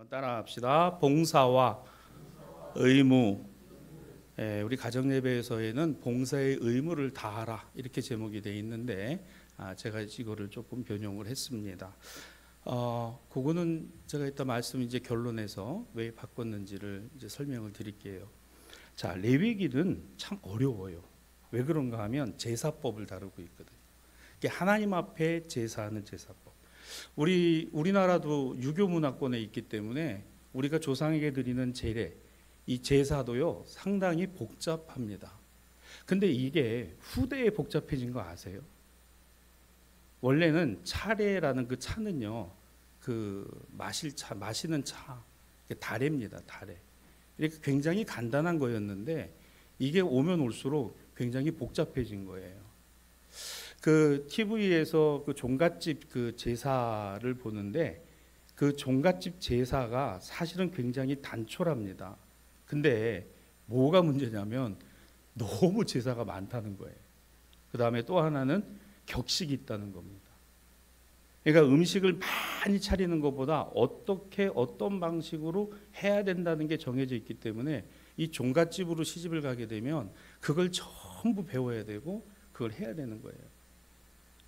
따라합시다. 봉사와 의무. 우리 가정예배에서는 봉사의 의무를 다하라 이렇게 제목이 되어 있는데 제가 이거를 조금 변형을 했습니다. 그거는 제가 이따 말씀 이제 결론에서 왜 바꿨는지를 이제 설명을 드릴게요. 자, 레위기는 참 어려워요. 왜 그런가 하면 제사법을 다루고 있거든요. 이게 하나님 앞에 제사하는 제사법. 우리나라도 유교 문화권에 있기 때문에 우리가 조상에게 드리는 제례, 이 제사도요 상당히 복잡합니다. 근데 이게 후대에 복잡해진 거 아세요? 원래는 차례라는 그 차는요, 그 마시는 차, 다래입니다. 다래. 이렇게 굉장히 간단한 거였는데 이게 오면 올수록 굉장히 복잡해진 거예요. 그 TV에서 그 종갓집 그 제사를 보는데 그 종갓집 제사가 사실은 굉장히 단촐합니다. 근데 뭐가 문제냐면 너무 제사가 많다는 거예요. 그 다음에 또 하나는 격식이 있다는 겁니다. 그러니까 음식을 많이 차리는 것보다 어떻게 어떤 방식으로 해야 된다는 게 정해져 있기 때문에 이 종갓집으로 시집을 가게 되면 그걸 전부 배워야 되고 그걸 해야 되는 거예요.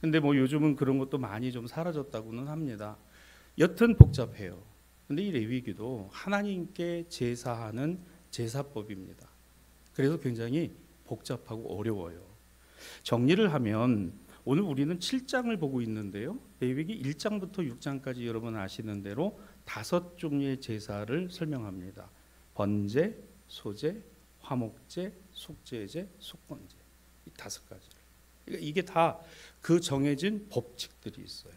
근데 뭐 요즘은 그런 것도 많이 좀 사라졌다고는 합니다. 여튼 복잡해요. 근데 이 레위기도 하나님께 제사하는 제사법입니다. 그래서 굉장히 복잡하고 어려워요. 정리를 하면 오늘 우리는 7장을 보고 있는데요. 레위기 1장부터 6장까지 여러분 아시는 대로 5종류의 제사를 설명합니다. 번제, 소제, 화목제, 속죄제, 속건제. 이 5가지를. 그러니까 이게 다 그 정해진 법칙들이 있어요.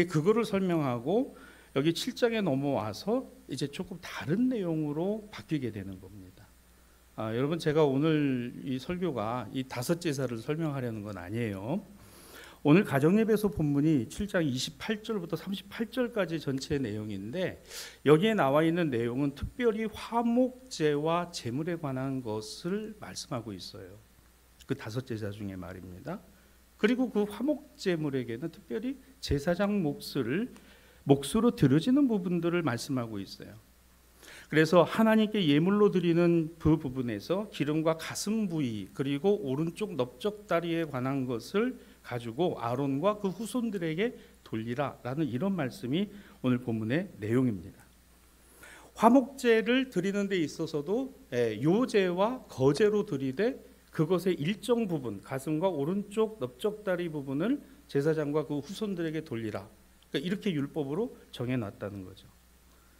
그거를 설명하고 여기 7장에 넘어와서 이제 조금 다른 내용으로 바뀌게 되는 겁니다. 여러분 제가 오늘 이 설교가 이 5제사를 설명하려는 건 아니에요. 오늘 가정예배소 본문이 7장 28절부터 38절까지 전체 내용인데 여기에 나와 있는 내용은 특별히 화목제와 제물에 관한 것을 말씀하고 있어요. 그 5제사 중에 말입니다. 그리고 그 화목제물에게는 특별히 제사장 몫으로 드려지는 부분들을 말씀하고 있어요. 그래서 하나님께 예물로 드리는 그 부분에서 기름과 가슴 부위 그리고 오른쪽 넓적다리에 관한 것을 가지고 아론과 그 후손들에게 돌리라라는 이런 말씀이 오늘 본문의 내용입니다. 화목제를 드리는 데 있어서도 요제와 거제로 드리되 그것의 일정 부분, 가슴과 오른쪽 넓적다리 부분을 제사장과 그 후손들에게 돌리라. 그러니까 이렇게 율법으로 정해놨다는 거죠.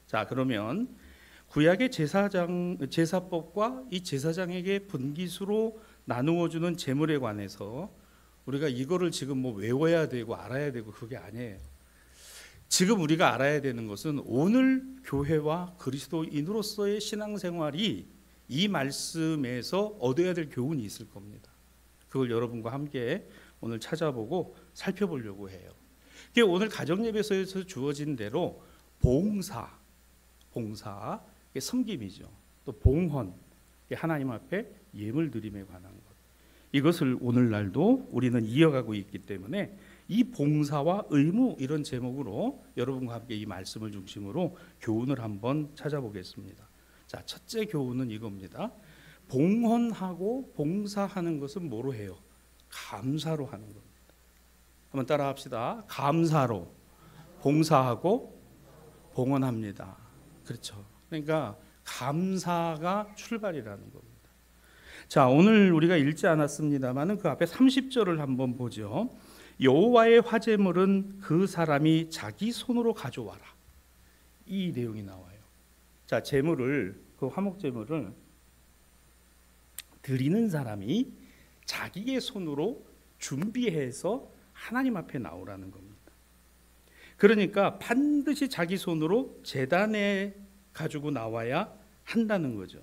자, 그러면 구약의 제사법과 이 제사장에게 분깃으로 나누어주는 제물에 관해서 우리가 이거를 지금 뭐 외워야 되고 알아야 되고 그게 아니에요. 지금 우리가 알아야 되는 것은 오늘 교회와 그리스도인으로서의 신앙생활이 이 말씀에서 얻어야 될 교훈이 있을 겁니다. 그걸 여러분과 함께 오늘 찾아보고 살펴보려고 해요. 오늘 가정예배소에서 주어진 대로 봉사, 섬김이죠. 또 봉헌, 하나님 앞에 예물 드림에 관한 것. 이것을 오늘날도 우리는 이어가고 있기 때문에 이 봉사와 의무 이런 제목으로 여러분과 함께 이 말씀을 중심으로 교훈을 한번 찾아보겠습니다. 자, 첫째 교훈은 이겁니다. 봉헌하고 봉사하는 것은 뭐로 해요? 감사로 하는 겁니다. 한번 따라 합시다. 감사로 봉사하고 봉헌합니다. 그렇죠. 그러니까 감사가 출발이라는 겁니다. 자, 오늘 우리가 읽지 않았습니다만 그 앞에 30절을 한번 보죠. 여호와의 화제물은 그 사람이 자기 손으로 가져와라. 이 내용이 나와요. 자, 그 화목제물을 드리는 사람이 자기의 손으로 준비해서 하나님 앞에 나오라는 겁니다. 그러니까 반드시 자기 손으로 제단에 가지고 나와야 한다는 거죠.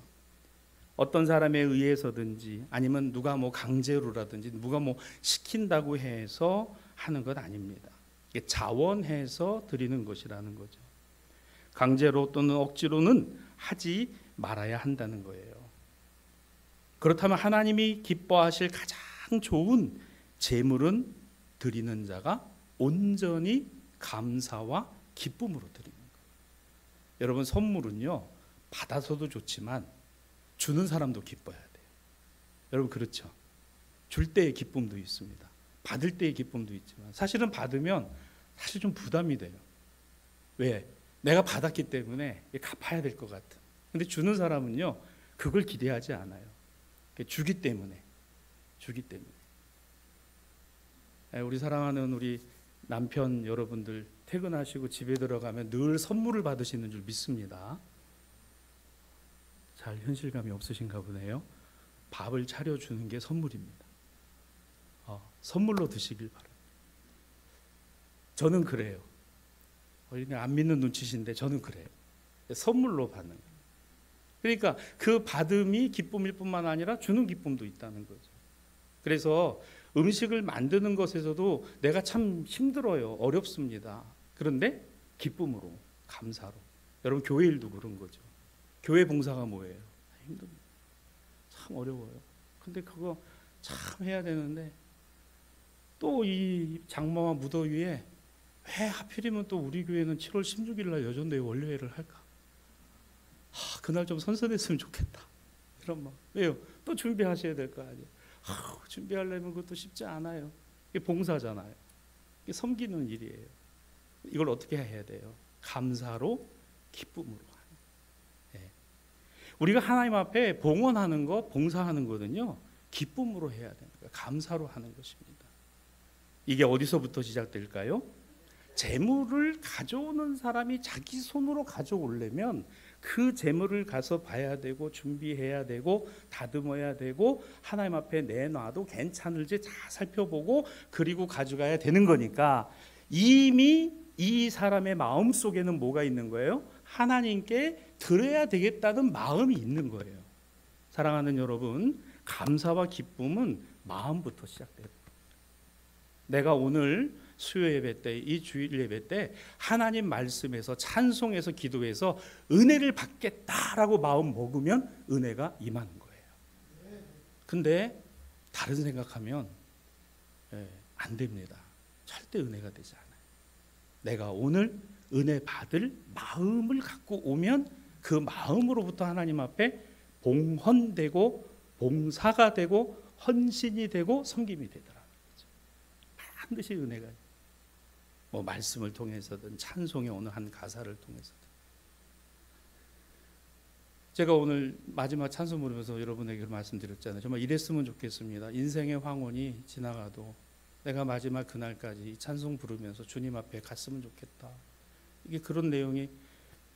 어떤 사람에 의해서든지 아니면 누가 뭐 강제로라든지 누가 뭐 시킨다고 해서 하는 것 아닙니다. 이게 자원해서 드리는 것이라는 거죠. 강제로 또는 억지로는 하지 말아야 한다는 거예요. 그렇다면 하나님이 기뻐하실 가장 좋은 제물은 드리는 자가 온전히 감사와 기쁨으로 드리는 거예요. 여러분 선물은요 받아서도 좋지만 주는 사람도 기뻐야 돼요. 여러분 그렇죠? 줄 때의 기쁨도 있습니다. 받을 때의 기쁨도 있지만 사실은 받으면 사실 좀 부담이 돼요. 왜? 내가 받았기 때문에 갚아야 될 것 같은. 근데 주는 사람은요 그걸 기대하지 않아요. 주기 때문에. 우리 사랑하는 우리 남편 여러분들 퇴근하시고 집에 들어가면 늘 선물을 받으시는 줄 믿습니다. 잘 현실감이 없으신가 보네요. 밥을 차려주는 게 선물입니다. 선물로 드시길 바랍니다. 저는 그래요. 안 믿는 눈치신데 저는 그래요. 선물로 받는 거예요. 그러니까 그 받음이 기쁨일 뿐만 아니라 주는 기쁨도 있다는 거죠. 그래서 음식을 만드는 것에서도 내가 참 힘들어요. 어렵습니다. 그런데 기쁨으로, 감사로. 여러분 교회 일도 그런 거죠. 교회 봉사가 뭐예요? 힘듭니다. 참 어려워요. 근데 그거 참 해야 되는데 또 이 장마와 무더위에 왜 하필이면 또 우리 교회는 7월 16일 날 여전대회 원료회를 할까? 그날 좀 선선했으면 좋겠다. 이런 막. 왜요? 또 준비하셔야 될 거 아니에요. 준비하려면 그것도 쉽지 않아요. 이게 봉사잖아요. 이게 섬기는 일이에요. 이걸 어떻게 해야 돼요? 감사로, 기쁨으로 하는. 우리가 하나님 앞에 봉헌하는 것, 봉사하는 거는요 기쁨으로 해야 되는 거예요. 감사로 하는 것입니다. 이게 어디서부터 시작될까요? 재물을 가져오는 사람이 자기 손으로 가져오려면 그 재물을 가서 봐야 되고 준비해야 되고 다듬어야 되고 하나님 앞에 내놔도 괜찮을지 다 살펴보고 그리고 가져가야 되는 거니까 이미 이 사람의 마음 속에는 뭐가 있는 거예요? 하나님께 드려야 되겠다는 마음이 있는 거예요. 사랑하는 여러분, 감사와 기쁨은 마음부터 시작돼요. 내가 오늘 수요 예배 때, 이 주일 예배 때 하나님 말씀에서 찬송해서 기도해서 은혜를 받겠다라고 마음 먹으면 은혜가 임하는 거예요. 근데 다른 생각하면 안 됩니다. 절대 은혜가 되지 않아요. 내가 오늘 은혜 받을 마음을 갖고 오면 그 마음으로부터 하나님 앞에 봉헌되고 봉사가 되고 헌신이 되고 섬김이 되더라고요. 반드시 은혜가 뭐 말씀을 통해서든 찬송의 어느 한 가사를 통해서든. 제가 오늘 마지막 찬송 부르면서 여러분에게 말씀드렸잖아요. 정말 이랬으면 좋겠습니다. 인생의 황혼이 지나가도 내가 마지막 그날까지 이 찬송 부르면서 주님 앞에 갔으면 좋겠다. 이게 그런 내용이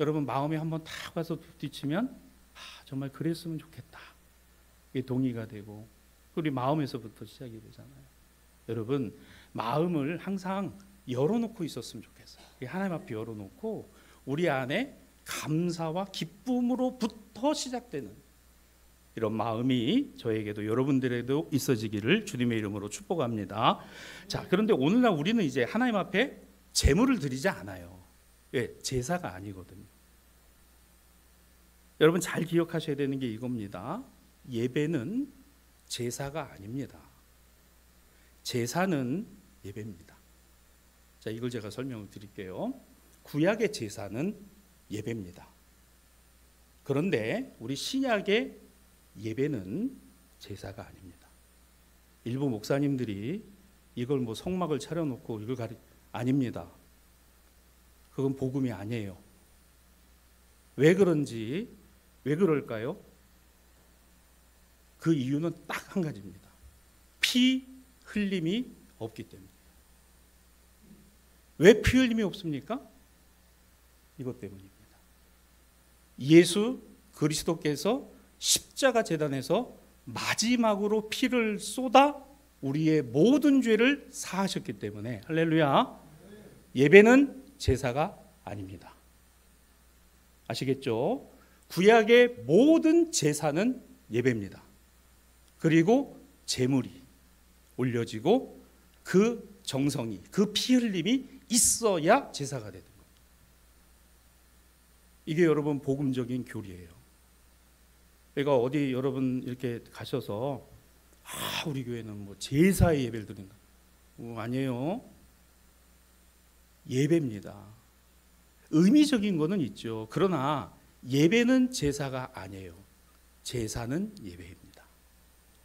여러분 마음에 한번 탁 와서 부딪히면 정말 그랬으면 좋겠다. 이게 동의가 되고 우리 마음에서부터 시작이 되잖아요. 여러분 마음을 항상 열어놓고 있었으면 좋겠어요. 하나님 앞에 열어놓고 우리 안에 감사와 기쁨으로부터 시작되는 이런 마음이 저에게도 여러분들에게도 있어지기를 주님의 이름으로 축복합니다. 자, 그런데 오늘날 우리는 이제 하나님 앞에 제물을 드리지 않아요. 왜? 제사가 아니거든요. 여러분 잘 기억하셔야 되는 게 이겁니다. 예배는 제사가 아닙니다. 제사는 예배입니다. 자, 이걸 제가 설명을 드릴게요. 구약의 제사는 예배입니다. 그런데 우리 신약의 예배는 제사가 아닙니다. 일부 목사님들이 이걸 뭐 성막을 차려놓고 이걸 아닙니다. 그건 복음이 아니에요. 왜 그런지, 왜 그럴까요? 그 이유는 딱 한 가지입니다. 피 흘림이 없기 때문에. 왜 피 흘림이 없습니까? 이것 때문입니다. 예수 그리스도께서 십자가 제단에서 마지막으로 피를 쏟아 우리의 모든 죄를 사하셨기 때문에 할렐루야. 예배는 제사가 아닙니다. 아시겠죠? 구약의 모든 제사는 예배입니다. 그리고 제물이 올려지고 그 정성이, 그 피 흘림이 있어야 제사가 되는 거예요. 이게 여러분 복음적인 교리예요. 그러니까 어디 여러분 이렇게 가셔서 우리 교회는 뭐 제사의 예배를 드린다. 아니에요. 예배입니다. 의미적인 거는 있죠. 그러나 예배는 제사가 아니에요. 제사는 예배입니다.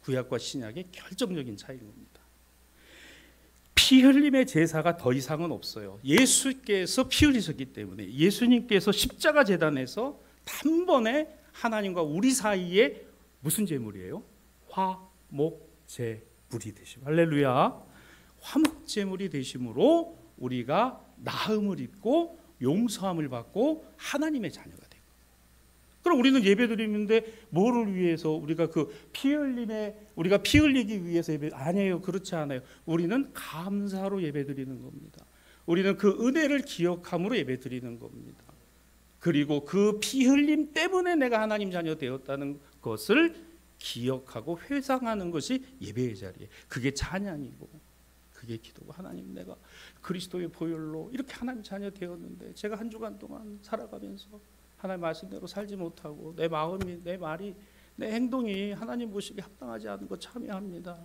구약과 신약의 결정적인 차이인 겁니다. 피 흘림의 제사가 더 이상은 없어요. 예수께서 피 흘리셨기 때문에, 예수님께서 십자가 제단에서 단번에 하나님과 우리 사이에 무슨 제물이에요? 화목제물이 되심. 할렐루야. 화목제물이 되심으로 우리가 나음을 입고 용서함을 받고 하나님의 자녀가 되고. 그럼 우리는 예배 드리는데 뭐를 위해서 우리가 그 피 흘리기 위해서 예배 아니에요. 그렇지 않아요. 우리는 감사로 예배 드리는 겁니다. 우리는 그 은혜를 기억함으로 예배 드리는 겁니다. 그리고 그 피 흘림 때문에 내가 하나님 자녀 되었다는 것을 기억하고 회상하는 것이 예배의 자리에, 그게 찬양이고 그게 기도고, 하나님 내가 그리스도의 보혈로 이렇게 하나님 자녀 되었는데 제가 한 주간 동안 살아가면서 하나님 말씀대로 살지 못하고 내 마음이, 내 말이, 내 행동이 하나님 보시기에 합당하지 않은 것 참여합니다.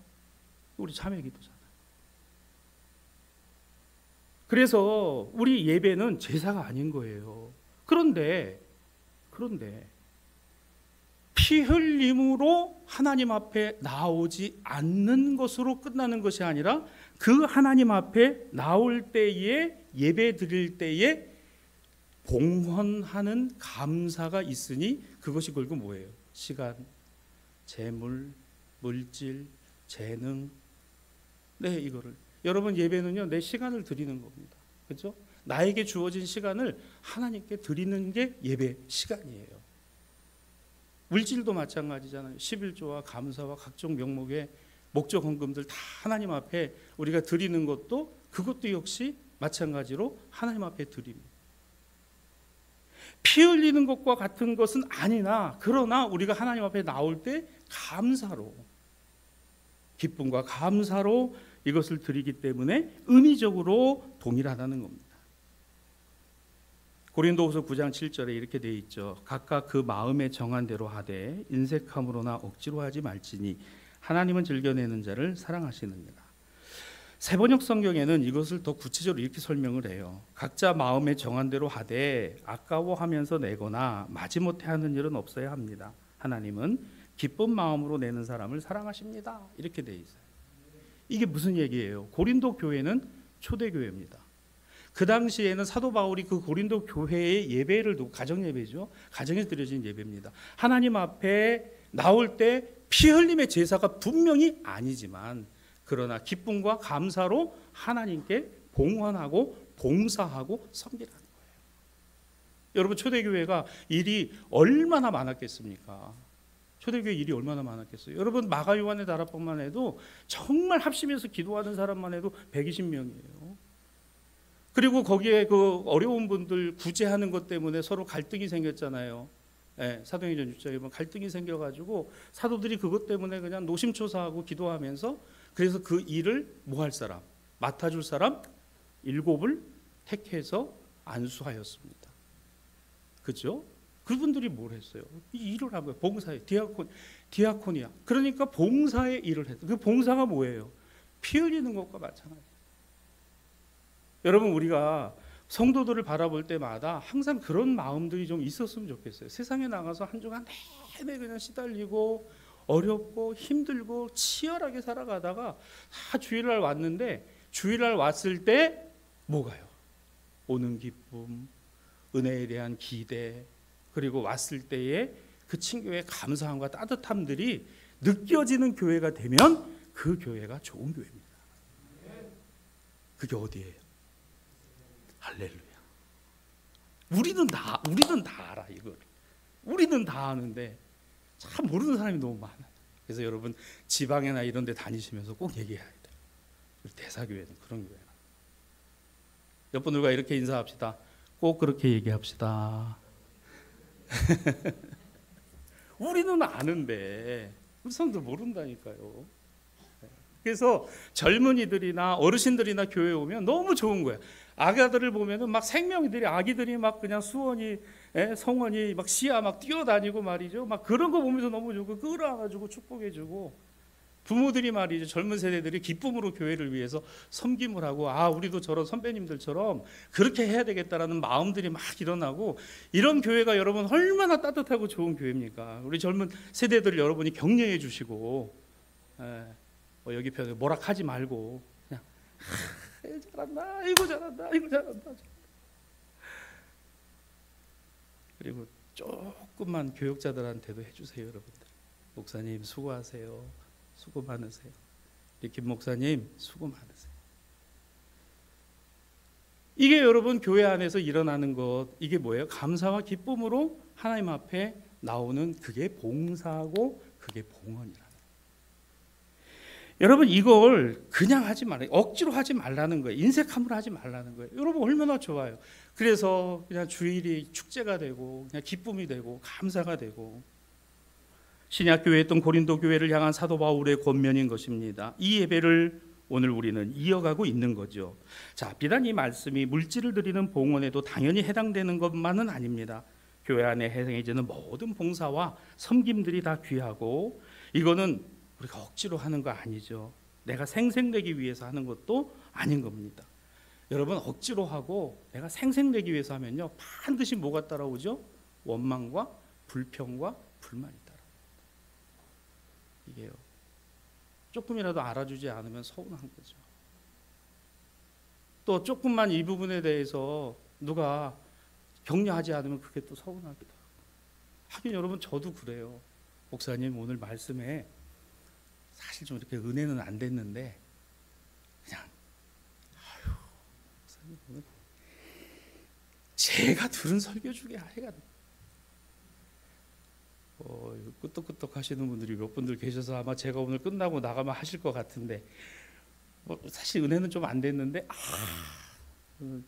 우리 참여 기도잖아요. 그래서 우리 예배는 제사가 아닌 거예요. 그런데 피 흘림으로 하나님 앞에 나오지 않는 것으로 끝나는 것이 아니라 그 하나님 앞에 나올 때에, 예배 드릴 때에 봉헌하는 감사가 있으니 그것이 결국 뭐예요? 시간, 재물, 물질, 재능. 네, 이거를 여러분, 예배는요 내 시간을 드리는 겁니다. 그렇죠? 나에게 주어진 시간을 하나님께 드리는 게 예배 시간이에요. 물질도 마찬가지잖아요. 11조와 감사와 각종 명목의 목적 헌금들 다 하나님 앞에 우리가 드리는 것도, 그것도 역시 마찬가지로 하나님 앞에 드립니다. 피 흘리는 것과 같은 것은 아니나, 그러나 우리가 하나님 앞에 나올 때 감사로, 기쁨과 감사로 이것을 드리기 때문에 의미적으로 동일하다는 겁니다. 고린도후서 9장 7절에 이렇게 되어 있죠. 각각 그 마음에 정한 대로 하되 인색함으로나 억지로 하지 말지니 하나님은 즐겨내는 자를 사랑하시느니라. 새번역 성경에는 이것을 더 구체적으로 이렇게 설명을 해요. 각자 마음에 정한 대로 하되 아까워하면서 내거나 마지못해 하는 일은 없어야 합니다. 하나님은 기쁜 마음으로 내는 사람을 사랑하십니다. 이렇게 되어 있어요. 이게 무슨 얘기예요? 고린도 교회는 초대교회입니다. 그 당시에는 사도 바울이 그 고린도 교회의 예배를 두고, 가정 예배죠. 가정에서 드려진 예배입니다. 하나님 앞에 나올 때 피 흘림의 제사가 분명히 아니지만, 그러나 기쁨과 감사로 하나님께 봉헌하고 봉사하고 섬기라는 거예요. 여러분, 초대교회가 일이 얼마나 많았겠습니까? 초대교회 일이 얼마나 많았겠어요? 여러분, 마가 요한의 다락방만 해도 정말 합심해서 기도하는 사람만 해도 120명이에요. 그리고 거기에 그 어려운 분들 구제하는 것 때문에 서로 갈등이 생겼잖아요. 네, 사도행전 6장에 보면 갈등이 생겨가지고 사도들이 그것 때문에 그냥 노심초사하고 기도하면서, 그래서 그 일을 뭐 할 사람, 맡아줄 사람 7을 택해서 안수하였습니다. 그죠? 그분들이 뭘 했어요? 이 일을 한 거예요. 봉사에, 디아코니아. 그러니까 봉사의 일을 했어요. 그 봉사가 뭐예요? 피 흘리는 것과 마찬가지예요. 여러분, 우리가 성도들을 바라볼 때마다 항상 그런 마음들이 좀 있었으면 좋겠어요. 세상에 나가서 한 주간 내내 그냥 시달리고 어렵고 힘들고 치열하게 살아가다가 다 주일날 왔는데, 주일날 왔을 때 뭐가요? 오는 기쁨, 은혜에 대한 기대, 그리고 왔을 때의 그 친교의 감사함과 따뜻함들이 느껴지는 교회가 되면 그 교회가 좋은 교회입니다. 그게 어디예요? 할렐루야. 우리는 다 알아, 이걸. 우리는 다 아는데 참 모르는 사람이 너무 많아요. 그래서 여러분, 지방이나 이런 데 다니시면서 꼭 얘기해야 돼요. 우리 대사교회는 그런 교회라. 옆분들과 이렇게 인사합시다. 꼭 그렇게 얘기합시다. 우리는 아는데 우리 사람들 모른다니까요. 그래서 젊은이들이나 어르신들이나 교회에 오면 너무 좋은 거예요. 아가들을 보면은 막 생명이들이, 아기들이 막 그냥 수원이, 성원이 막 시야 막 뛰어다니고 말이죠. 막 그런 거 보면서 너무 좋고 끌어안아주고 축복해주고. 부모들이 말이죠. 젊은 세대들이 기쁨으로 교회를 위해서 섬김을 하고 우리도 저런 선배님들처럼 그렇게 해야 되겠다라는 마음들이 막 일어나고 이런 교회가 여러분 얼마나 따뜻하고 좋은 교회입니까? 우리 젊은 세대들 여러분이 격려해 주시고 여기 편에 뭐라 하지 말고 그냥 잘한다, 이거 잘한다, 이거 잘한다. 그리고 조금만 교육자들한테도 해주세요, 여러분들. 목사님 수고하세요. 수고 많으세요. 김 목사님 수고 많으세요. 이게 여러분 교회 안에서 일어나는 것, 이게 뭐예요? 감사와 기쁨으로 하나님 앞에 나오는 그게 봉사고 그게 봉헌이라는. 여러분 이걸 그냥 하지 말아요. 억지로 하지 말라는 거예요. 인색함으로 하지 말라는 거예요. 여러분 얼마나 좋아요. 그래서 그냥 주일이 축제가 되고 그냥 기쁨이 되고 감사가 되고 신약교회였던 고린도 교회를 향한 사도 바울의 권면인 것입니다. 이 예배를 오늘 우리는 이어가고 있는 거죠. 자, 비단 이 말씀이 물질을 드리는 봉헌에도 당연히 해당되는 것만은 아닙니다. 교회 안에 행해지는 모든 봉사와 섬김들이 다 귀하고 이거는 우리가 억지로 하는 거 아니죠. 내가 생색내기 위해서 하는 것도 아닌 겁니다. 여러분 억지로 하고 내가 생색내기 위해서 하면요 반드시 뭐가 따라오죠? 원망과 불평과 불만이 따라옵니다. 이게요 조금이라도 알아주지 않으면 서운한 거죠. 또 조금만 이 부분에 대해서 누가 격려하지 않으면 그게 또 서운하기도 하고. 하긴 여러분 저도 그래요. 목사님 오늘 말씀에 사실 좀 이렇게 은혜는 안 됐는데 그냥 목사님 오늘 제가 들은 설교 중에 하여간 끄떡끄떡 하시는 분들이 몇 분들 계셔서 아마 제가 오늘 끝나고 나가면 하실 것 같은데 사실 은혜는 좀 안 됐는데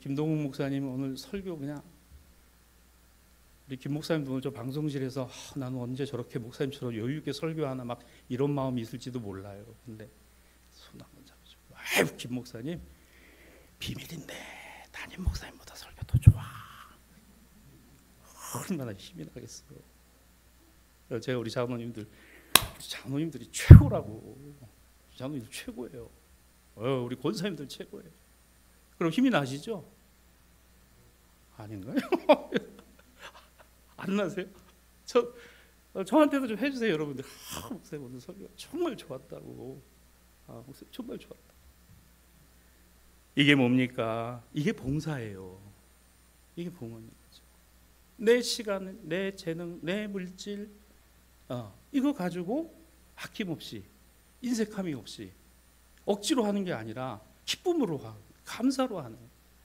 김동욱 목사님 오늘 설교 그냥 우리 김 목사님도 오늘 저 방송실에서 나는 언제 저렇게 목사님처럼 여유 있게 설교하나 막 이런 마음이 있을지도 몰라요. 근데 손 한번 잡으시고 아유 김 목사님 비밀인데 담임 목사님보다 설교 더 좋아. 얼마나 힘이 나겠어요. 제가 우리 장로님들이 최고라고. 장로님들 최고예요. 우리 권사님들 최고예요. 그럼 힘이 나시죠? 아닌가요? 안 나세요? 저한테도 좀 해주세요, 여러분들. 목사님 오늘 설교가 정말 좋았다고. 목사님 정말 좋았다. 이게 뭡니까? 이게 봉사예요. 이게 봉헌인 거죠. 내 시간, 내 재능, 내 물질, 이거 가지고 아낌없이 인색함이 없이 억지로 하는 게 아니라 기쁨으로 하고 감사로 하는,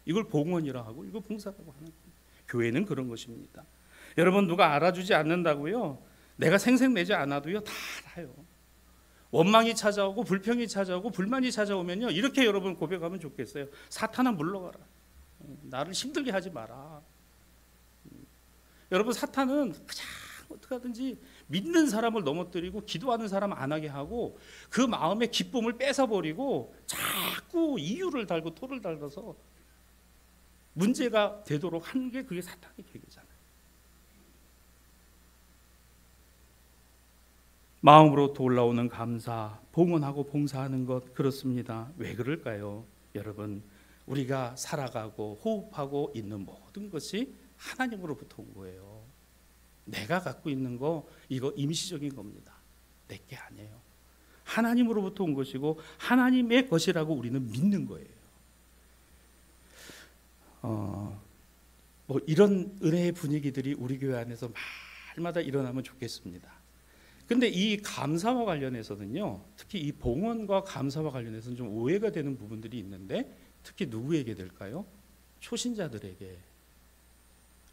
이걸 봉헌이라 하고 이거 봉사라고 하는 거예요. 교회는 그런 것입니다. 여러분 누가 알아주지 않는다고요? 내가 생색내지 않아도요 다 알아요. 원망이 찾아오고 불평이 찾아오고 불만이 찾아오면요 이렇게 여러분 고백하면 좋겠어요. 사탄아 물러가라. 나를 힘들게 하지 마라. 여러분 사탄은 그냥 어떻게 하든지 믿는 사람을 넘어뜨리고 기도하는 사람 안 하게 하고 그 마음의 기쁨을 뺏어버리고 자꾸 이유를 달고 토를 달아서 문제가 되도록 하는 게 그게 사탄의 계획이잖아요. 마음으로부터 올라오는 감사, 봉헌하고 봉사하는 것, 그렇습니다. 왜 그럴까요? 여러분 우리가 살아가고 호흡하고 있는 모든 것이 하나님으로부터 온 거예요. 내가 갖고 있는 거 이거 임시적인 겁니다. 내게 아니에요. 하나님으로부터 온 것이고 하나님의 것이라고 우리는 믿는 거예요. 이런 은혜의 분위기들이 우리 교회 안에서 말마다 일어나면 좋겠습니다. 근데 이 감사와 관련해서는요, 특히 이 봉헌과 감사와 관련해서는 좀 오해가 되는 부분들이 있는데 특히 누구에게 될까요? 초신자들에게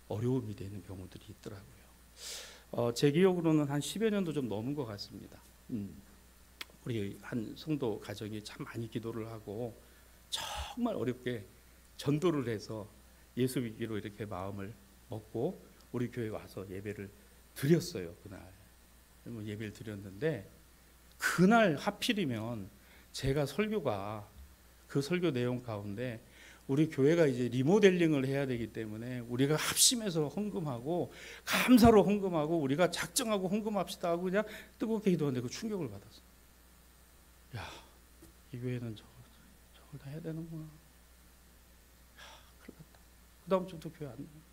어려움이 되는 경우들이 있더라고요. 제 기억으로는 한 10여 년도 좀 넘은 것 같습니다. 우리 한 성도 가정이 참 많이 기도를 하고 정말 어렵게 전도를 해서 예수 믿기로 이렇게 마음을 먹고 우리 교회에 와서 예배를 드렸어요. 그날 예배를 드렸는데 그날 하필이면 제가 설교가 그 설교 내용 가운데 우리 교회가 이제 리모델링을 해야 되기 때문에 우리가 합심해서 헌금하고 감사로 헌금하고 우리가 작정하고 헌금합시다 하고 그냥 뜨겁게 기도하는데 그 충격을 받았어요. 야, 이 교회는 저걸 다 해야 되는구나. 야, 큰일 났다. 그 다음 주도 교회 안 나와.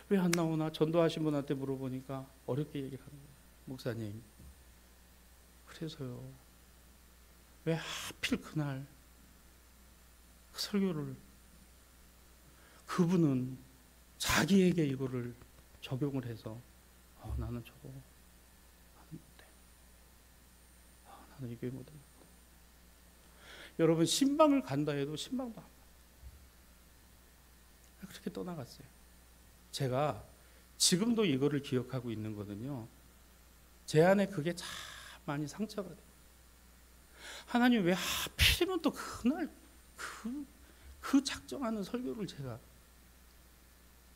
왜 안 나오나? 전도하신 분한테 물어보니까 어렵게 얘기를 하는 거예요. 목사님, 그래서요. 왜 하필 그날 그 설교를, 그분은 자기에게 이거를 적용을 해서 나는 저거 나는 못해. 나는 이 교회 못해. 여러분, 신방을 간다 해도 신방도 안 가. 그렇게 떠나갔어요. 제가 지금도 이거를 기억하고 있는 거거든요. 제 안에 그게 참 많이 상처가 돼요. 하나님 왜 하필이면 또 그날 그 작정하는 설교를 제가,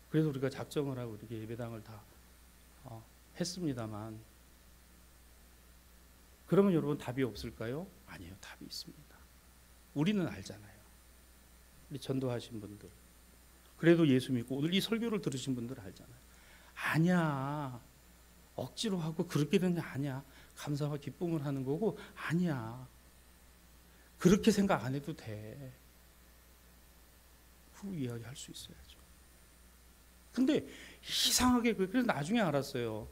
그래서 우리가 작정을 하고 이렇게 예배당을 다 했습니다만, 그러면 여러분 답이 없을까요? 아니에요. 답이 있습니다. 우리는 알잖아요. 우리 전도하신 분들, 그래도 예수 믿고 오늘 이 설교를 들으신 분들 알잖아요. 아니야, 억지로 하고 그렇게 되는 게 아니야. 감사와 기쁨을 하는 거고, 아니야, 그렇게 생각 안 해도 돼. 그 이야기할 수 있어야죠. 근데 이상하게, 그래서 나중에 알았어요.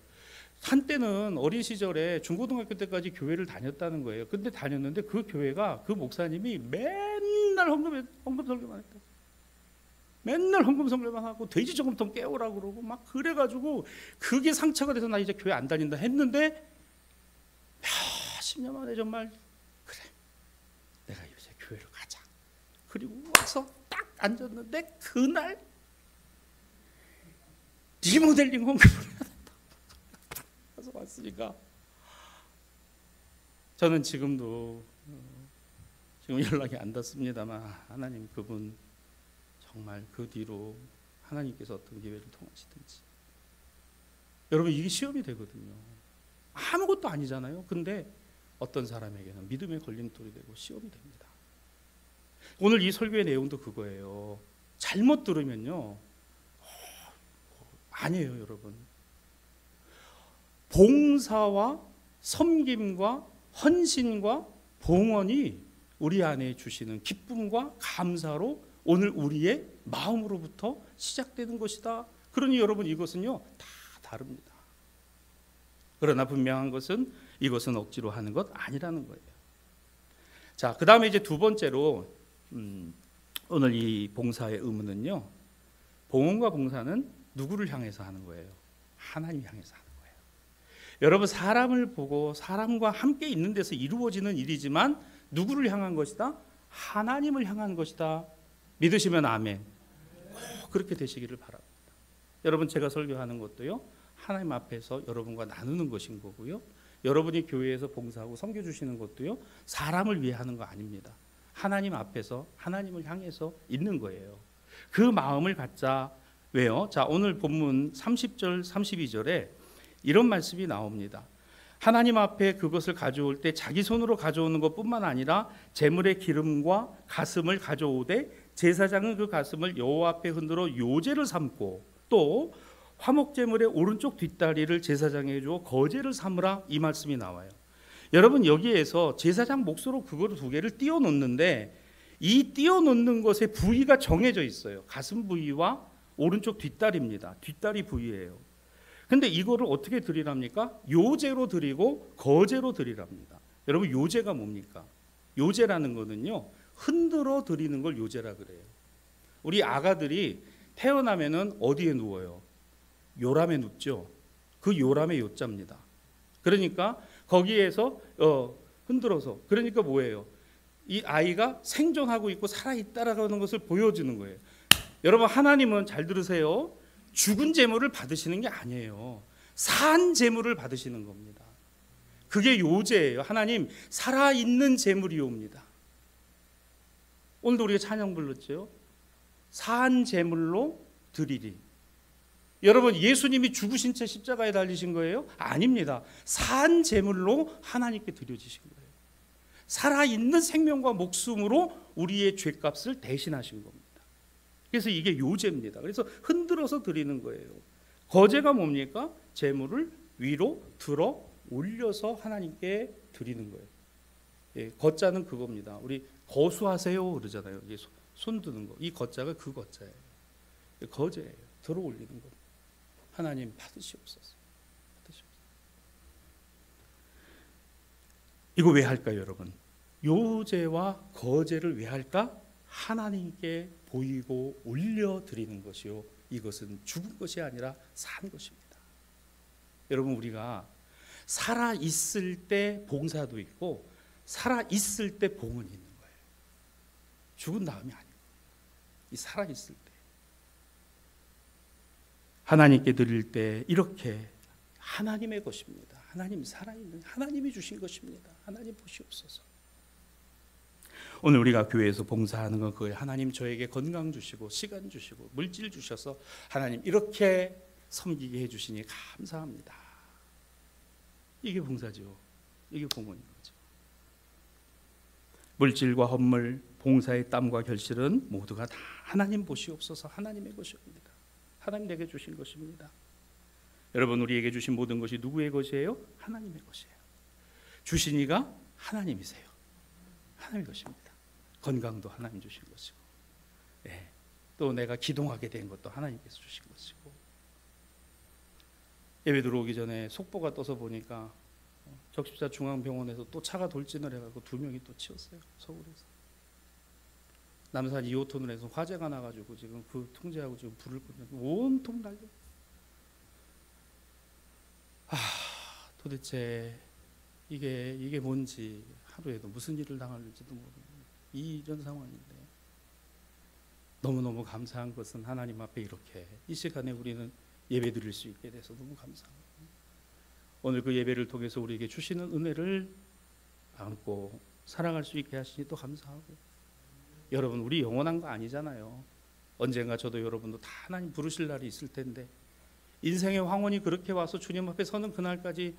한때는 어린 시절에 중고등학교 때까지 교회를 다녔다는 거예요. 근데 다녔는데 그 교회가, 그 목사님이 맨날 헌금 설교만 했다. 맨날 헌금 설교만 하고 돼지 저금통 깨우라고 그러고 막 그래가지고 그게 상처가 돼서 나 이제 교회 안 다닌다 했는데, 몇십 년 만에 정말 그래, 내가 이제 교회를 가자. 그리고 와서 딱 앉았는데 그날 리모델링 헌금을 해야 된다. 가서 왔으니까 저는 지금도 지금 연락이 안 닿습니다만, 하나님 그분 정말 그 뒤로 하나님께서 어떤 기회를 통하시든지. 여러분, 이게 시험이 되거든요. 아무것도 아니잖아요. 근데 어떤 사람에게는 믿음의 걸림돌이 되고 시험이 됩니다. 오늘 이 설교의 내용도 그거예요. 잘못 들으면요, 아니에요, 여러분. 봉사와 섬김과 헌신과 봉헌이 우리 안에 주시는 기쁨과 감사로 오늘 우리의 마음으로부터 시작되는 것이다. 그러니 여러분, 이것은요 다 다릅니다. 그러나 분명한 것은 이것은 억지로 하는 것 아니라는 거예요. 자, 그 다음에 이제 두 번째로 오늘 이 봉사의 의무는요, 봉헌과 봉사는 누구를 향해서 하는 거예요? 하나님 향해서 하는 거예요. 여러분, 사람을 보고 사람과 함께 있는 데서 이루어지는 일이지만 누구를 향한 것이다? 하나님을 향한 것이다. 믿으시면 아멘. 꼭 그렇게 되시기를 바랍니다. 여러분, 제가 설교하는 것도요, 하나님 앞에서 여러분과 나누는 것인 거고요, 여러분이 교회에서 봉사하고 섬겨주시는 것도요, 사람을 위해 하는 거 아닙니다. 하나님 앞에서 하나님을 향해서 있는 거예요. 그 마음을 갖자. 왜요? 자, 오늘 본문 30절 32절에 이런 말씀이 나옵니다. 하나님 앞에 그것을 가져올 때 자기 손으로 가져오는 것뿐만 아니라 제물의 기름과 가슴을 가져오되 제사장은 그 가슴을 여호와 앞에 흔들어 요제를 삼고 또 화목제물의 오른쪽 뒷다리를 제사장에게 주어 거제를 삼으라, 이 말씀이 나와요. 여러분, 여기에서 제사장 몫으로 그거를 두 개를 띄워 놓는데, 이 띄워 놓는 것의 부위가 정해져 있어요. 가슴 부위와 오른쪽 뒷다리입니다. 뒷다리 부위예요. 근데 이거를 어떻게 드리랍니까? 요제로 드리고 거제로 드리랍니다. 여러분, 요제가 뭡니까? 요제라는 거는요, 흔들어 드리는 걸 요제라 그래요. 우리 아가들이 태어나면은 어디에 누워요? 요람에 눕죠. 그 요람의 요자입니다. 그러니까 거기에서 흔들어서, 그러니까 뭐예요? 이 아이가 생존하고 있고 살아있다라는 것을 보여주는 거예요. 여러분, 하나님은 잘 들으세요. 죽은 재물을 받으시는 게 아니에요. 산 재물을 받으시는 겁니다. 그게 요제예요. 하나님, 살아있는 재물이옵니다. 오늘도 우리가 찬양 불렀죠. 산 재물로 드리리. 여러분, 예수님이 죽으신 채 십자가에 달리신 거예요? 아닙니다. 산 재물로 하나님께 드려지신 거예요. 살아있는 생명과 목숨으로 우리의 죄값을 대신하신 겁니다. 그래서 이게 요제입니다. 그래서 흔들어서 드리는 거예요. 거제가 뭡니까? 재물을 위로 들어 올려서 하나님께 드리는 거예요. 예, 거자는 그겁니다. 우리 거수하세요 그러잖아요. 이게 손 드는 거. 이 거자가 그 거자예요. 거제예요. 들어 올리는 거. 하나님 받으시옵소서. 이거 왜 할까요, 여러분? 요제와 거제를 왜 할까? 하나님께 보이고 올려드리는 것이요. 이것은 죽은 것이 아니라 산 것입니다. 여러분, 우리가 살아 있을 때 봉사도 있고 살아 있을 때 봉은 있는 거예요. 죽은 다음이 아니고 이 살아 있을 때 하나님께 드릴 때 이렇게 하나님의 것입니다. 하나님이 살아있는 하나님이 주신 것입니다. 하나님 보시옵소서. 오늘 우리가 교회에서 봉사하는 건 그거예요. 하나님 저에게 건강 주시고 시간 주시고 물질 주셔서 하나님 이렇게 섬기게 해주시니 감사합니다. 이게 봉사죠. 이게 봉헌인 거죠. 물질과 헌물, 봉사의 땀과 결실은 모두가 다 하나님 보시옵소서. 하나님의 것입니다. 하나님 내게 주신 것입니다. 여러분, 우리에게 주신 모든 것이 누구의 것이에요? 하나님의 것이에요. 주신 이가 하나님이세요. 하나님의 것입니다. 건강도 하나님 주신 것이고, 예, 또 내가 기동하게 된 것도 하나님께서 주신 것이고. 예배 들어오기 전에 속보가 떠서 보니까 적십자 중앙병원에서 또 차가 돌진을 해가지고 2명이 또 치웠어요. 서울에서. 남산 2호선을 화재가 나가지고 지금 그 통제하고 지금 불을 끄면 온통 달려. 도대체 이게 뭔지, 하루에도 무슨 일을 당할지도 모르는 이런 상황인데, 너무너무 감사한 것은 하나님 앞에 이렇게 이 시간에 우리는 예배 드릴 수 있게 돼서 너무 감사합니다. 오늘 그 예배를 통해서 우리에게 주시는 은혜를 안고 살아갈 수 있게 하시니 또 감사하고, 여러분, 우리 영원한 거 아니잖아요. 언젠가 저도 여러분도 다 하나님 부르실 날이 있을 텐데, 인생의 황혼이 그렇게 와서 주님 앞에 서는 그날까지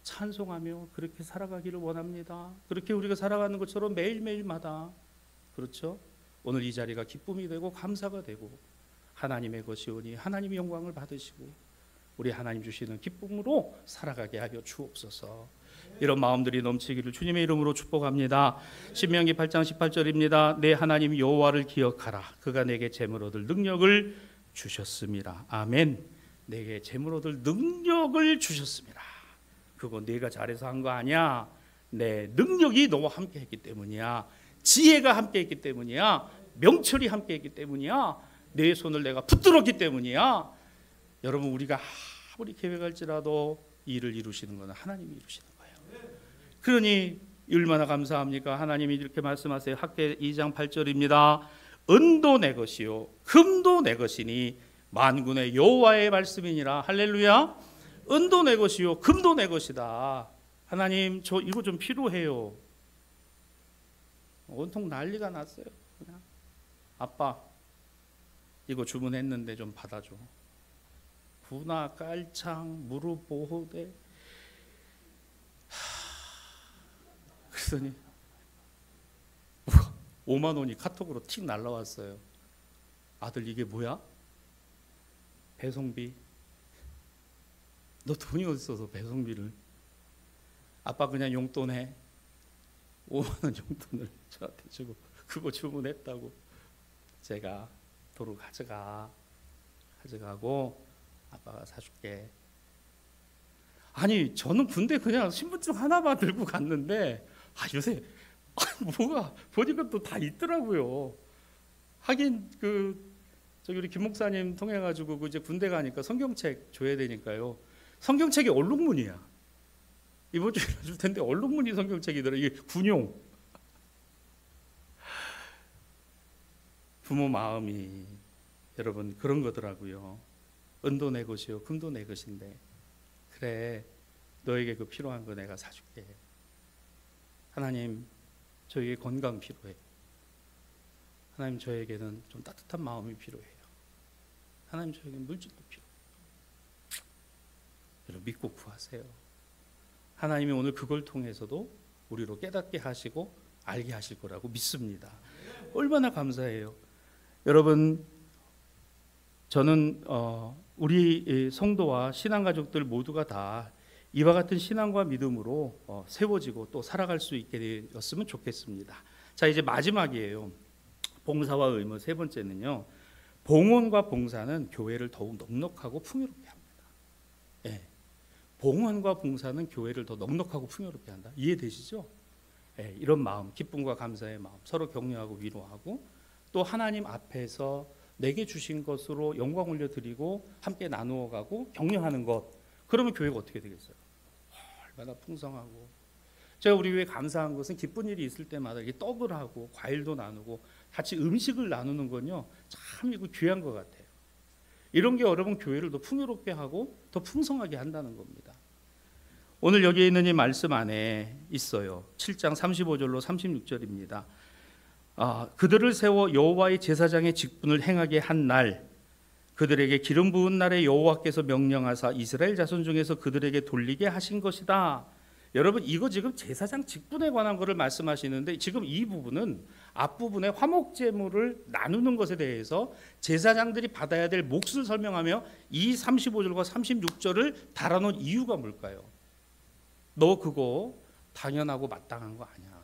찬송하며 그렇게 살아가기를 원합니다. 그렇게 우리가 살아가는 것처럼 매일매일마다, 그렇죠? 오늘 이 자리가 기쁨이 되고 감사가 되고 하나님의 것이오니 하나님의 영광을 받으시고 우리 하나님 주시는 기쁨으로 살아가게 하여 주옵소서. 이런 마음들이 넘치기를 주님의 이름으로 축복합니다. 신명기 8장 18절입니다. 내 하나님 여호와를 기억하라. 그가 내게 재물 얻을 능력을 주셨습니다. 아멘. 내게 재물 얻을 능력을 주셨습니다. 그거 내가 잘해서 한 거 아니야. 내 능력이 너와 함께 했기 때문이야. 지혜가 함께 했기 때문이야. 명철이 함께 했기 때문이야. 내 손을 내가 붙들었기 때문이야. 여러분, 우리가 아무리 계획할지라도 이 일을 이루시는 것은 하나님이 이루시는 거예요. 그러니 얼마나 감사합니까? 하나님이 이렇게 말씀하세요. 학개 2장 8절입니다. 은도 내 것이요 금도 내 것이니 만군의 여호와의 말씀이니라. 할렐루야. 은도 내 것이요 금도 내 것이다. 하나님, 저 이거 좀 필요해요. 온통 난리가 났어요. 그냥 아빠 이거 주문했는데 좀 받아줘. 군화, 깔창, 무릎 보호대. 그랬더니 5만 원이 카톡으로 틱 날라왔어요. 아들, 이게 뭐야? 배송비. 너 돈이 어디 있어서 배송비를? 아빠 그냥 용돈해. 5만 원 용돈을 저한테 주고 그거 주문했다고. 제가 도로 가져가고 아빠가 사줄게. 아니, 저는 군대 그냥 신분증 하나만 들고 갔는데 요새 뭐가 보니까 또 다 있더라고요. 하긴 저기 우리 김 목사님 통해 가지고 이제 군대 가니까 성경책 줘야 되니까요. 성경책이 얼룩무늬야. 이번 주에 줄 텐데 얼룩무늬 성경책이더라. 이게 군용. 부모 마음이 여러분 그런 거더라고요. 은도 내 것이요 금도 내 것인데, 그래 너에게 그 필요한 거 내가 사줄게. 하나님, 저에게 건강 필요해. 하나님, 저에게는 좀 따뜻한 마음이 필요해요. 하나님, 저에게 물질도 필요해요. 여러분 믿고 구하세요. 하나님이 오늘 그걸 통해서도 우리로 깨닫게 하시고 알게 하실 거라고 믿습니다. 얼마나 감사해요. 여러분, 저는 우리 성도와 신앙가족들 모두가 다 이와 같은 신앙과 믿음으로 세워지고 또 살아갈 수 있게 되었으면 좋겠습니다. 자, 이제 마지막이에요. 봉사와 의무 세 번째는요. 봉헌과 봉사는 교회를 더욱 넉넉하고 풍요롭게 합니다. 예. 봉헌과 봉사는 교회를 더 넉넉하고 풍요롭게 한다. 이해되시죠? 예, 이런 마음, 기쁨과 감사의 마음, 서로 격려하고 위로하고 또 하나님 앞에서 내게 주신 것으로 영광 올려드리고 함께 나누어가고 격려하는 것. 그러면 교회가 어떻게 되겠어요? 얼마나 풍성하고. 제가 우리 교회 감사한 것은 기쁜 일이 있을 때마다 이렇게 떡을 하고 과일도 나누고 같이 음식을 나누는 건요, 참 이거 귀한 것 같아요. 이런 게 여러분 교회를 더 풍요롭게 하고 더 풍성하게 한다는 겁니다. 오늘 여기에 있는 이 말씀 안에 있어요. 7장 35절로 36절입니다. 그들을 세워 여호와의 제사장의 직분을 행하게 한 날, 그들에게 기름 부은 날에 여호와께서 명령하사 이스라엘 자손 중에서 그들에게 돌리게 하신 것이다. 여러분, 이거 지금 제사장 직분에 관한 것을 말씀하시는데, 지금 이 부분은 앞부분에 화목제물을 나누는 것에 대해서 제사장들이 받아야 될 몫을 설명하며 이 35절과 36절을 달아놓은 이유가 뭘까요? 너 그거 당연하고 마땅한 거 아니야.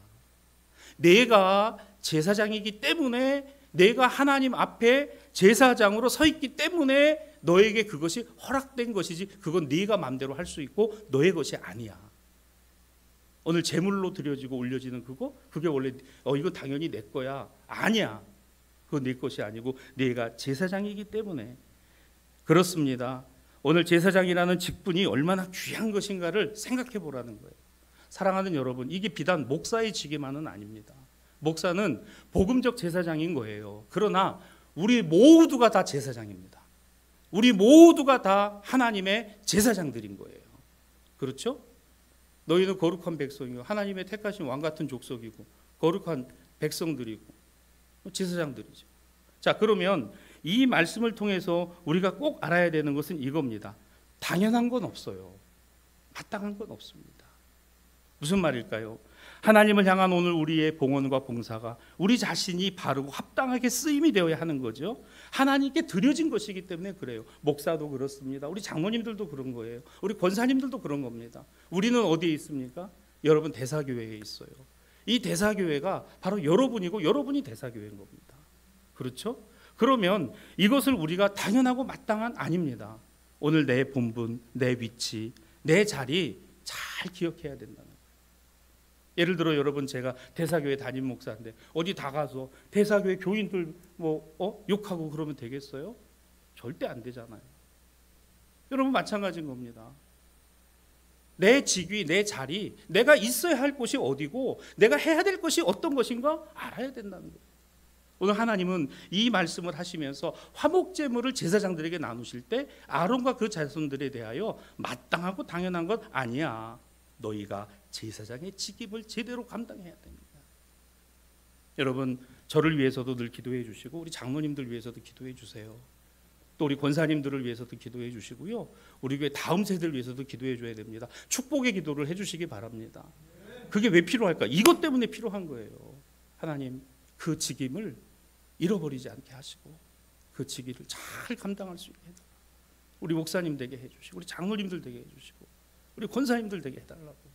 내가 제사장이기 때문에, 내가 하나님 앞에 제사장으로 서 있기 때문에 너에게 그것이 허락된 것이지, 그건 네가 마음대로 할 수 있고 너의 것이 아니야. 오늘 제물로 드려지고 올려지는 그거, 그게 원래 이거 당연히 내 거야. 아니야. 그건 네 것이 아니고 네가 제사장이기 때문에. 그렇습니다. 오늘 제사장이라는 직분이 얼마나 귀한 것인가를 생각해 보라는 거예요. 사랑하는 여러분, 이게 비단 목사의 직위만은 아닙니다. 목사는 복음적 제사장인 거예요. 그러나 우리 모두가 다 제사장입니다. 우리 모두가 다 하나님의 제사장들인 거예요. 그렇죠? 너희는 거룩한 백성이고 하나님의 택하신 왕 같은 족속이고 거룩한 백성들이고 제사장들이죠. 자, 그러면 이 말씀을 통해서 우리가 꼭 알아야 되는 것은 이겁니다. 당연한 건 없어요. 마땅한 건 없습니다. 무슨 말일까요? 하나님을 향한 오늘 우리의 봉헌과 봉사가 우리 자신이 바르고 합당하게 쓰임이 되어야 하는 거죠. 하나님께 드려진 것이기 때문에 그래요. 목사도 그렇습니다. 우리 장로님들도 그런 거예요. 우리 권사님들도 그런 겁니다. 우리는 어디에 있습니까? 여러분, 대사교회에 있어요. 이 대사교회가 바로 여러분이고 여러분이 대사교회인 겁니다. 그렇죠? 그러면 이것을 우리가 당연하고 마땅한 아닙니다. 오늘 내 본분, 내 위치, 내 자리 잘 기억해야 된다는 거예요. 예를 들어 여러분, 제가 대사교회 담임 목사인데 어디 다 가서 대사교회 교인들 욕하고 그러면 되겠어요? 절대 안 되잖아요. 여러분, 마찬가지인 겁니다. 내 직위, 내 자리, 내가 있어야 할 곳이 어디고 내가 해야 될 것이 어떤 것인가 알아야 된다는 거예요. 오늘 하나님은 이 말씀을 하시면서 화목제물을 제사장들에게 나누실 때 아론과 그 자손들에 대하여 마땅하고 당연한 것 아니야. 너희가 제사장의 직임을 제대로 감당해야 됩니다. 여러분, 저를 위해서도 늘 기도해 주시고 우리 장로님들 위해서도 기도해 주세요. 또 우리 권사님들을 위해서도 기도해 주시고요. 우리 교회 다음 세대를 위해서도 기도해 줘야 됩니다. 축복의 기도를 해 주시기 바랍니다. 그게 왜 필요할까? 이것 때문에 필요한 거예요. 하나님, 그 직임을 잃어버리지 않게 하시고 그 직위를 잘 감당할 수 있게 해달라고. 우리 목사님 되게 해주시고 우리 장로님들 되게 해주시고 우리 권사님들 되게 해달라고.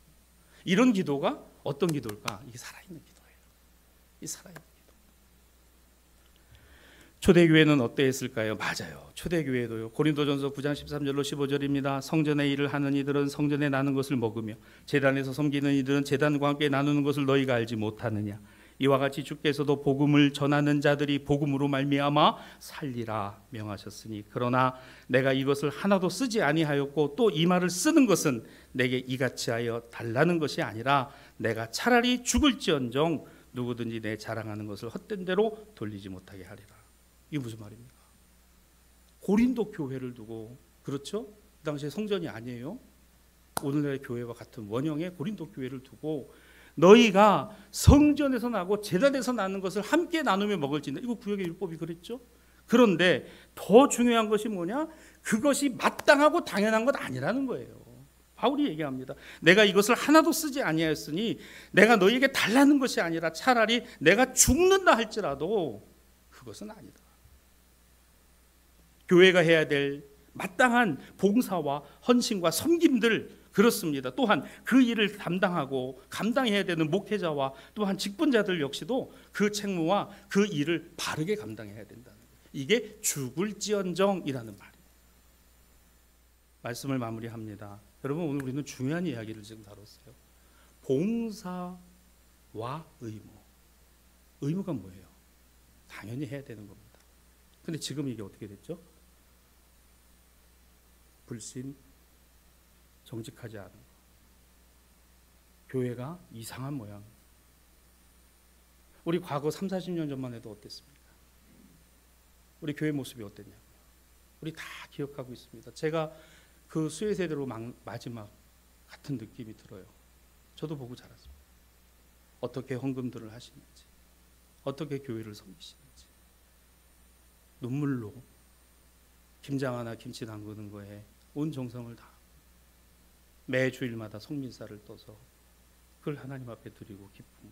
이런 기도가 어떤 기도일까? 이게 살아있는 기도예요. 이 살아있는 기도. 초대교회는 어떠했을까요? 맞아요. 초대교회도요. 고린도전서 9장 13절로 15절입니다. 성전의 일을 하는 이들은 성전에 나는 것을 먹으며 제단에서 섬기는 이들은 제단과 함께 나누는 것을 너희가 알지 못하느냐. 이와 같이 주께서도 복음을 전하는 자들이 복음으로 말미암아 살리라 명하셨으니, 그러나 내가 이것을 하나도 쓰지 아니하였고 또 이 말을 쓰는 것은 내게 이같이 하여 달라는 것이 아니라 내가 차라리 죽을지언정 누구든지 내 자랑하는 것을 헛된 대로 돌리지 못하게 하리라. 이게 무슨 말입니까? 고린도 교회를 두고, 그렇죠? 그 당시에 성전이 아니에요. 오늘날의 교회와 같은 원형의 고린도 교회를 두고 너희가 성전에서 나고 제단에서 나는 것을 함께 나누며 먹을지인데, 이거 구약의 율법이 그랬죠. 그런데 더 중요한 것이 뭐냐? 그것이 마땅하고 당연한 것 아니라는 거예요. 바울이 얘기합니다. 내가 이것을 하나도 쓰지 아니하였으니 내가 너희에게 달라는 것이 아니라 차라리 내가 죽는다 할지라도 그것은 아니다. 교회가 해야 될 마땅한 봉사와 헌신과 섬김들, 그렇습니다. 또한 그 일을 담당하고 감당해야 되는 목회자와 또한 직분자들 역시도 그 책무와 그 일을 바르게 감당해야 된다는 거예요. 이게 죽을지언정이라는 말이에요. 말씀을 마무리합니다. 여러분, 오늘 우리는 중요한 이야기를 지금 다뤘어요. 봉사와 의무. 의무가 뭐예요? 당연히 해야 되는 겁니다. 근데 지금 이게 어떻게 됐죠? 불신, 정직하지 않은 거. 교회가 이상한 모양. 우리 과거 3, 40년 전만 해도 어땠습니까? 우리 교회 모습이 어땠냐고요? 우리 다 기억하고 있습니다. 제가 그 수혜 세대로 마지막 같은 느낌이 들어요. 저도 보고 자랐습니다. 어떻게 헌금들을 하시는지, 어떻게 교회를 섬기시는지, 눈물로 김장 하나 김치 담그는 거에 온 정성을 다 매 주일마다 성민사를 떠서 그걸 하나님 앞에 드리고 기쁨.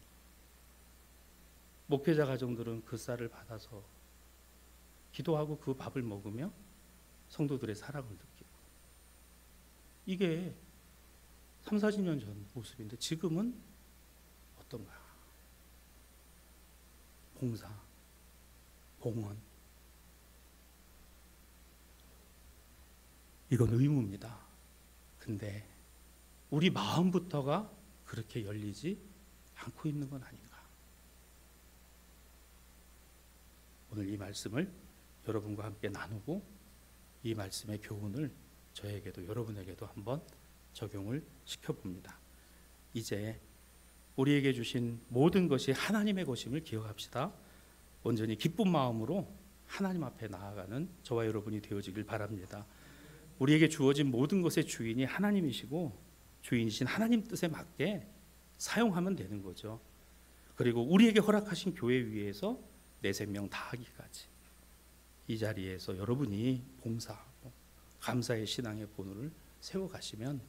목회자 가정들은 그 쌀을 받아서 기도하고 그 밥을 먹으며 성도들의 사랑을 느끼고. 이게 3, 40년 전 모습인데 지금은 어떤가? 봉사, 봉헌. 이건 의무입니다. 근데 우리 마음부터가 그렇게 열리지 않고 있는 건 아닌가? 오늘 이 말씀을 여러분과 함께 나누고 이 말씀의 교훈을 저에게도 여러분에게도 한번 적용을 시켜봅니다. 이제 우리에게 주신 모든 것이 하나님의 것임을 기억합시다. 온전히 기쁜 마음으로 하나님 앞에 나아가는 저와 여러분이 되어지길 바랍니다. 우리에게 주어진 모든 것의 주인이 하나님이시고 주인이신 하나님 뜻에 맞게 사용하면 되는 거죠. 그리고 우리에게 허락하신 교회 위에서 내 생명 다하기까지 이 자리에서 여러분이 봉사하고 감사의 신앙의 본을 세워가시면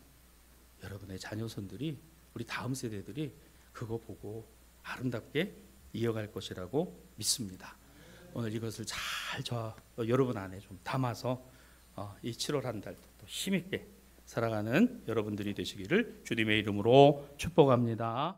여러분의 자녀손들이 우리 다음 세대들이 그거 보고 아름답게 이어갈 것이라고 믿습니다. 오늘 이것을 잘 여러분 안에 좀 담아서 이 7월 한 달도 또 힘있게 살아가는 여러분들이 되시기를 주님의 이름으로 축복합니다.